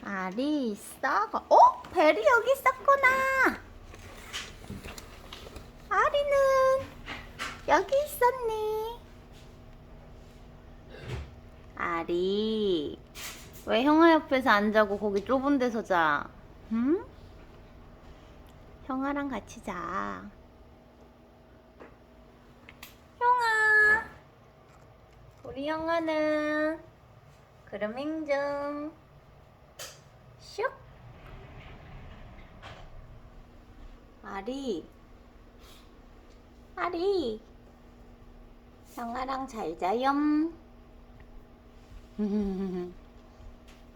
알이 있어? 어? 벨이 여기 있었구나. 아리는 여기 있었니? 아리, 왜 형아 옆에서 안 자고 거기 좁은 데서 자? 응? 형아랑 같이 자. 형아, 우리 형아는 그루밍 중. 슉. 아리, 아리, 형아랑 잘 자염.